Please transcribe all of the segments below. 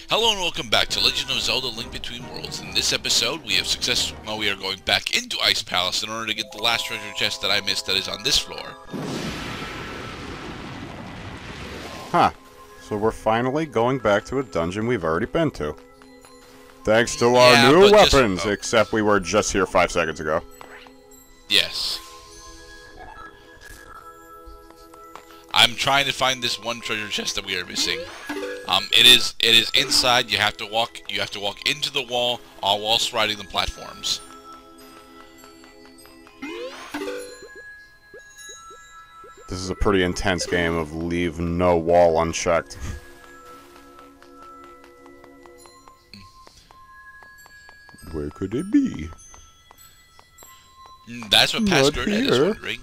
Hello and welcome back to Legend of Zelda: Link Between Worlds. In this episode, we are going back into Ice Palace in order to get the last treasure chest that I missed that is on this floor. Huh. So we're finally going back to a dungeon we've already been to. Thanks to our new weapons, except we were just here 5 seconds ago. Yes. I'm trying to find this one treasure chest that we are missing. It is inside. You have to walk into the wall, all whilst riding the platforms. This is a pretty intense game of leave no wall unchecked. Where could it be? That's what Pascal is wondering.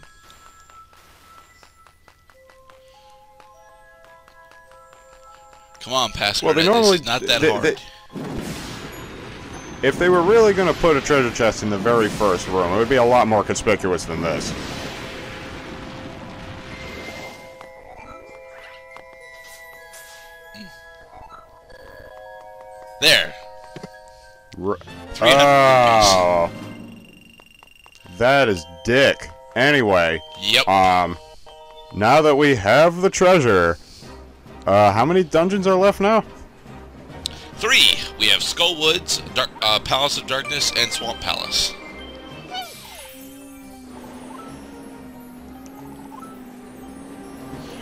Come on, Pascal. Well, they normally, this is not that hard. If they were really going to put a treasure chest in the very first room, it would be a lot more conspicuous than this. There. 300 oh. That is dick. Anyway. Yep. Now that we have the treasure, how many dungeons are left now? 3. We have Skull Woods, Palace of Darkness, and Swamp Palace.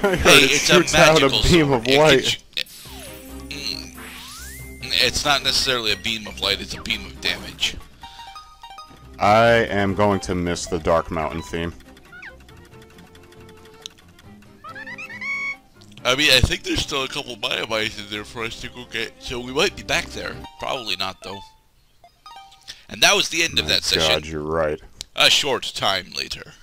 I heard it shoots out a beam of light. It's not necessarily a beam of light, it's a beam of damage. I am going to miss the Dark Mountain theme. I mean, I think there's still a couple Maya-Mites in there for us to go get, so we might be back there. Probably not, though. And that was the end of that session. God, you're right. A short time later.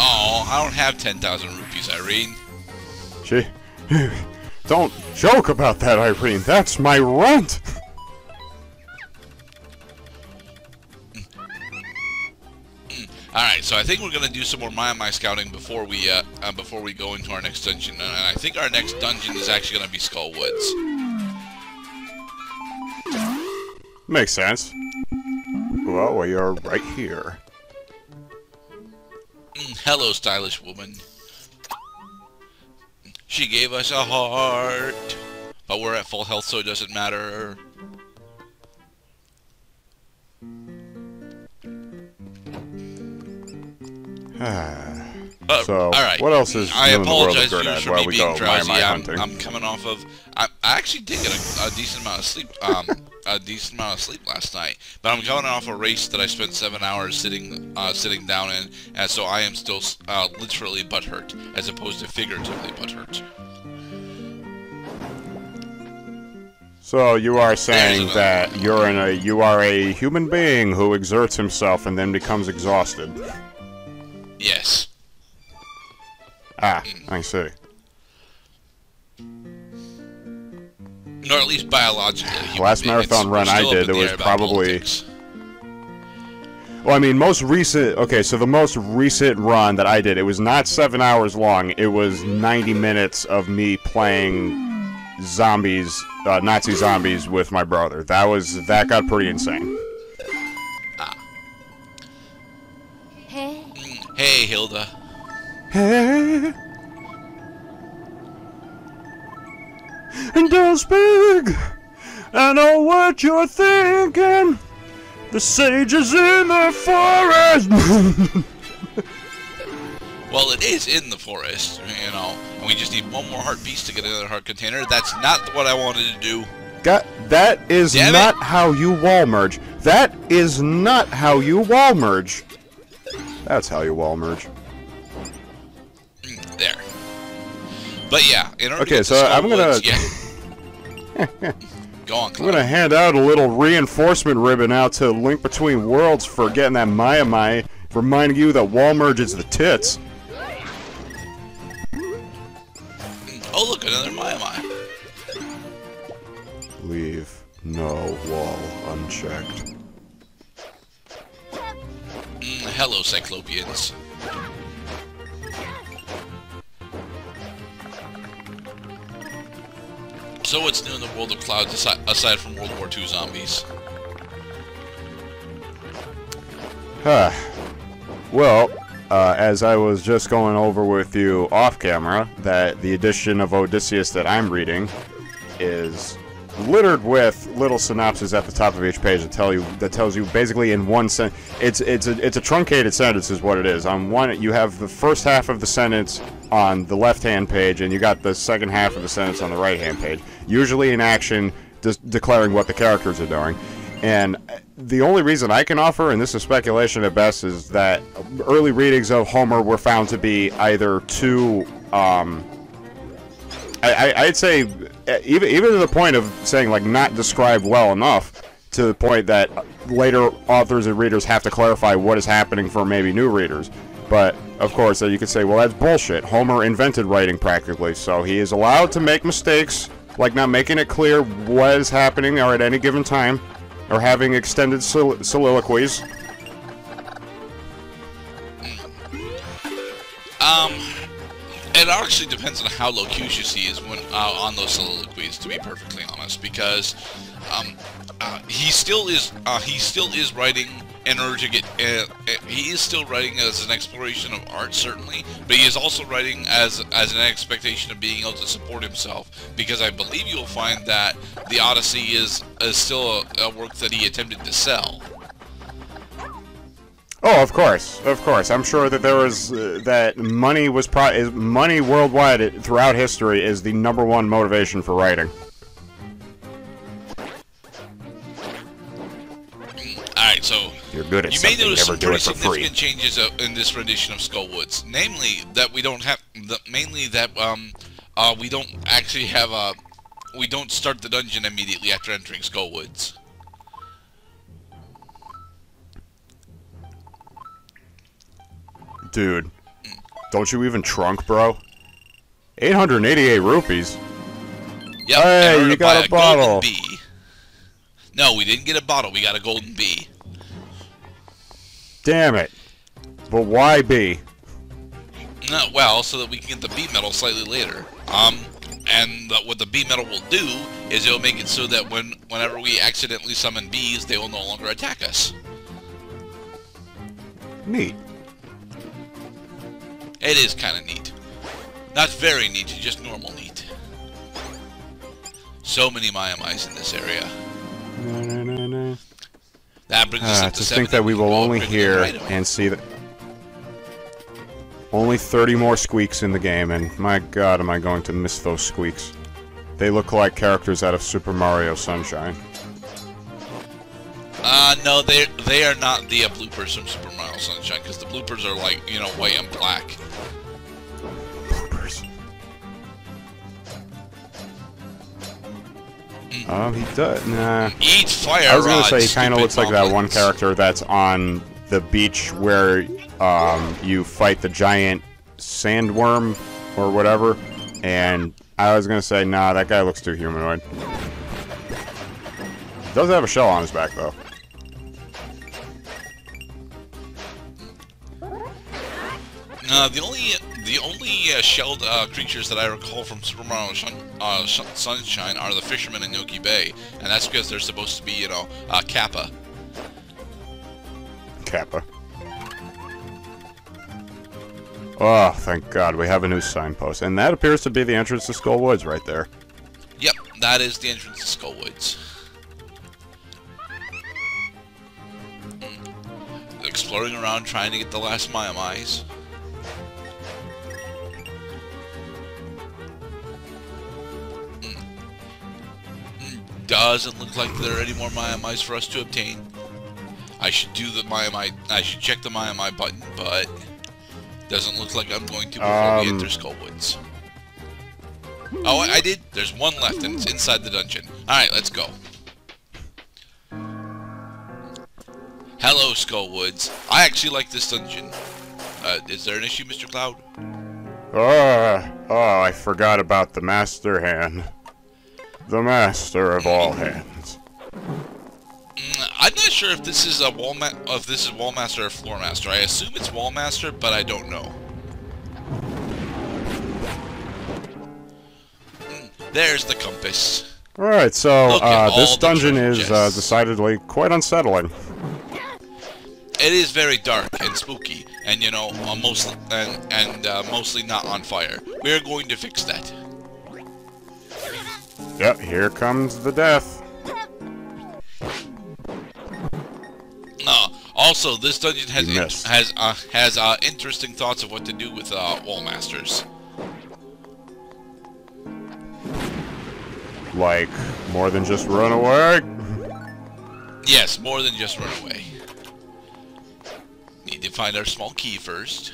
Oh, I don't have 10,000 rupees, Irene. Gee, don't joke about that, Irene. That's my rent. Alright, so I think we're gonna do some more Maya scouting before we go into our next dungeon. And I think our next dungeon is actually gonna be Skull Woods. Makes sense. Well, we are right here. Hello, stylish woman. She gave us a heart, but we're at full health, so it doesn't matter. So, all right. What else is I new in the world of apologize Gerdad for while me we being go drowsy. hunting? I'm coming off of. I actually did get a decent amount of sleep. A decent amount of sleep last night, but I'm coming off a race that I spent 7 hours sitting down in, and so I am still literally butthurt, as opposed to figuratively butthurt. So you are saying that you are a human being who exerts himself and then becomes exhausted? Yes. Ah, I see. Or at least biologically. Last marathon run I did, it was probably... Well, I mean, most recent... Okay, so the most recent run that I did, it was not 7 hours long. It was 90 minutes of me playing zombies, Nazi zombies with my brother. That got pretty insane. Ah. Hey. Hey, Hilda. Hey. And don't speak. I know what you're thinking. The sage is in the forest. Well, it is in the forest, you know. And we just need one more heart piece to get another heart container. That's not what I wanted to do. That is not how you wall merge. That is not how you wall merge. That's how you wall merge. There. But yeah, in order to get so I'm gonna. Woods, yeah. Go on, Cloud. I'm gonna hand out a little reinforcement ribbon out to Link Between Worlds for getting that Maya, reminding you that wall merge is the tits. Oh look, another Maya. Leave no wall unchecked. hello, Cyclopeans. So what's new in the world of Cloud aside from World War II zombies? Well, as I was just going over with you off camera, that the edition of Odysseus that I'm reading is littered with little synopses at the top of each page that tells you basically in one sentence. It's a truncated sentence is what it is. On one, you have the first half of the sentence on the left-hand page, and you got the second half of the sentence on the right-hand page. Usually in action, declaring what the characters are doing. And the only reason I can offer, and this is speculation at best, is that early readings of Homer were found to be either too, I'd say, even to the point of saying, like, not described well enough, to the point that later authors and readers have to clarify what is happening for maybe new readers. But, of course, you could say, well, that's bullshit. Homer invented writing practically, so he is allowed to make mistakes, like not making it clear what is happening or at any given time, or having extended soliloquies. It actually depends on how loquacious he is when on those soliloquies, to be perfectly honest, because he still is writing in order to get. He is still writing as an exploration of art, certainly, but he is also writing as an expectation of being able to support himself. Because I believe you'll find that the Odyssey is still a work that he attempted to sell. Oh, of course, of course. I'm sure that there was that money was money worldwide throughout history is the #1 motivation for writing. Alright, so you're good at you may notice some pretty significant changes in this rendition of Skullwoods. Namely, that we don't have, we don't actually have we don't start the dungeon immediately after entering Skullwoods. Dude, don't you even trunk, bro? 888 rupees. Yep, hey, you got a bottle. Bee. No, we didn't get a bottle. We got a golden bee. Damn it. But why bee? No, well, so that we can get the bee medal slightly later. And what the bee medal will do is it will make it so that whenever we accidentally summon bees, they will no longer attack us. Neat. It is kind of neat. Not very neat, just normal neat. So many Maiamais in this area. No. That brings us up to 7. Think that we will only hear and see that only 30 more squeaks in the game, and my god, am I going to miss those squeaks. They look like characters out of Super Mario Sunshine. No, they are not the bloopers from Super Mario Sunshine, because the bloopers are like, you know, white and black. Bloopers. He does. Nah. Eat fire. I was gonna say he kind of looks like that one character that's on the beach where you fight the giant sandworm or whatever, and I was gonna say, nah, that guy looks too humanoid. Does have a shell on his back though. The only shelled creatures that I recall from Super Mario Sunshine are the fishermen in Yoki Bay, and that's because they're supposed to be, you know, Kappa. Kappa. Oh, thank God, we have a new signpost, and that appears to be the entrance to Skull Woods right there. Yep, that is the entrance to Skull Woods. Exploring around trying to get the last Maiamais. Doesn't look like there are any more Maiamais for us to obtain. I should do the Maiamai. I should check the Maiamai button, but doesn't look like I'm going to before we enter Skullwoods. Oh, I did. There's one left, and it's inside the dungeon. All right, let's go. Hello, Skullwoods. I actually like this dungeon. Is there an issue, Mr. Cloud? Oh, I forgot about the Master Hand. The master of all hands. I'm not sure if this is a Wallmaster or Floormaster. I assume it's Wallmaster, but I don't know. There's the compass. Alright, so this dungeon is decidedly quite unsettling. It is very dark and spooky, and you know, mostly not on fire. We're going to fix that. Yep, here comes the death. Also, this dungeon has interesting thoughts of what to do with Wallmasters. Like, more than just run away? Yes, more than just run away. Need to find our small key first.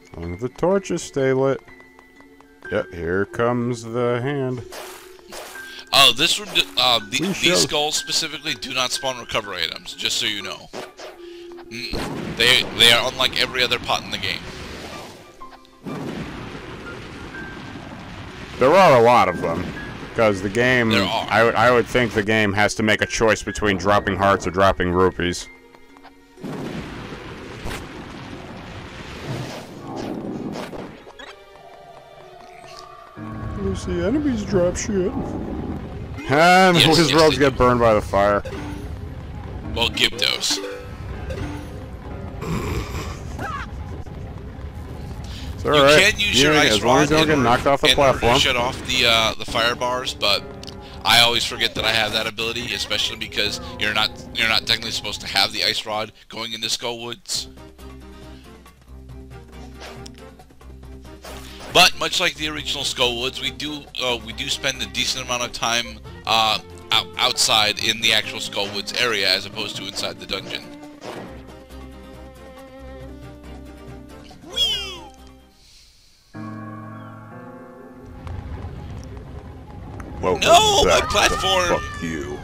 As long as the torches stay lit. Yep, here comes the hand. Oh, this room, these skulls specifically do not spawn recovery items, just so you know. They are unlike every other pot in the game. There are a lot of them, because the game, There are. I would think the game has to make a choice between dropping hearts or dropping rupees. You see enemies drop shit. And his robes get burned by the fire. Well, Gyptos. It's alright. You can use your ice as long as you don't get knocked off the platform. To shut off the fire bars, but I always forget that I have that ability, especially because you're not technically supposed to have the ice rod going into Skullwoods. But much like the original Skullwoods, we do spend a decent amount of time outside in the actual Skullwoods area as opposed to inside the dungeon. Welcome No, my back platform! to fuck you.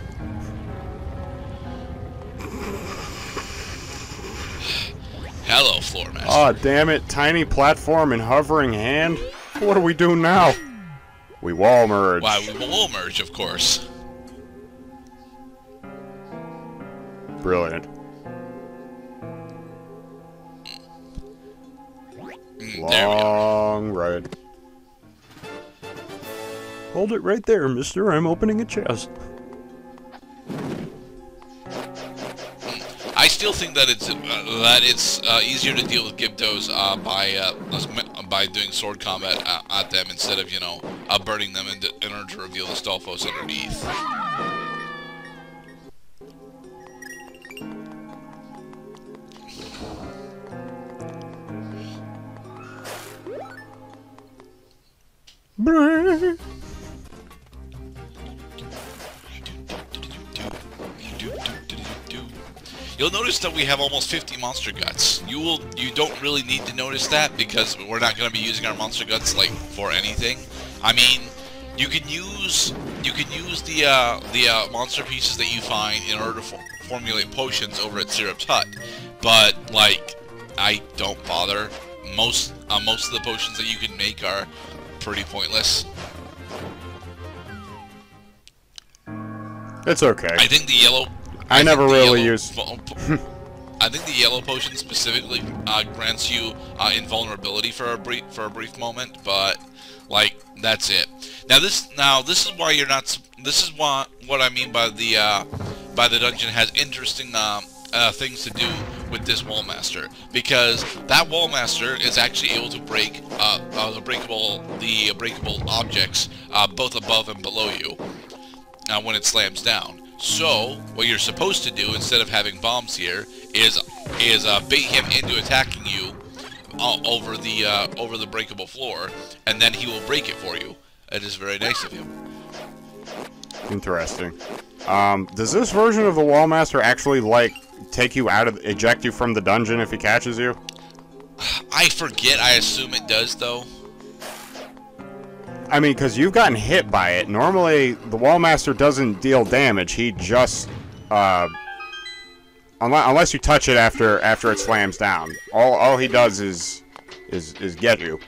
Hello, Floormaster. Aw, damn it. Tiny platform and hovering hand? What do we do now? We wall merge. Why, we will merge, of course. Brilliant. Long ride. Hold it right there, mister. I'm opening a chest. I still think that it's easier to deal with Gyptos by doing sword combat at them instead of, you know, burning them in order to reveal the Stolfos underneath. You'll notice that we have almost 50 monster guts. You don't really need to notice that because we're not going to be using our monster guts like for anything. I mean, you can use the monster pieces that you find in order to formulate potions over at Syrup's hut, but like I don't bother. Most of the potions that you can make are pretty pointless. It's okay. I think the yellow. I never really use. I think the yellow potion specifically grants you invulnerability for a brief moment, but like that's it. Now this is why you're not. This is what I mean by the dungeon has interesting things to do with this Wallmaster, because that Wallmaster is actually able to break the breakable objects both above and below you when it slams down. So what you're supposed to do instead of having bombs here is bait him into attacking you over the breakable floor, and then he will break it for you. It is very nice of him. Interesting. Does this version of the Wallmaster actually like take you out of, eject you from the dungeon if he catches you? I forget. I assume it does though. I mean, because you've gotten hit by it. Normally, the Wallmaster doesn't deal damage. He just, unless you touch it after it slams down. All he does is get you.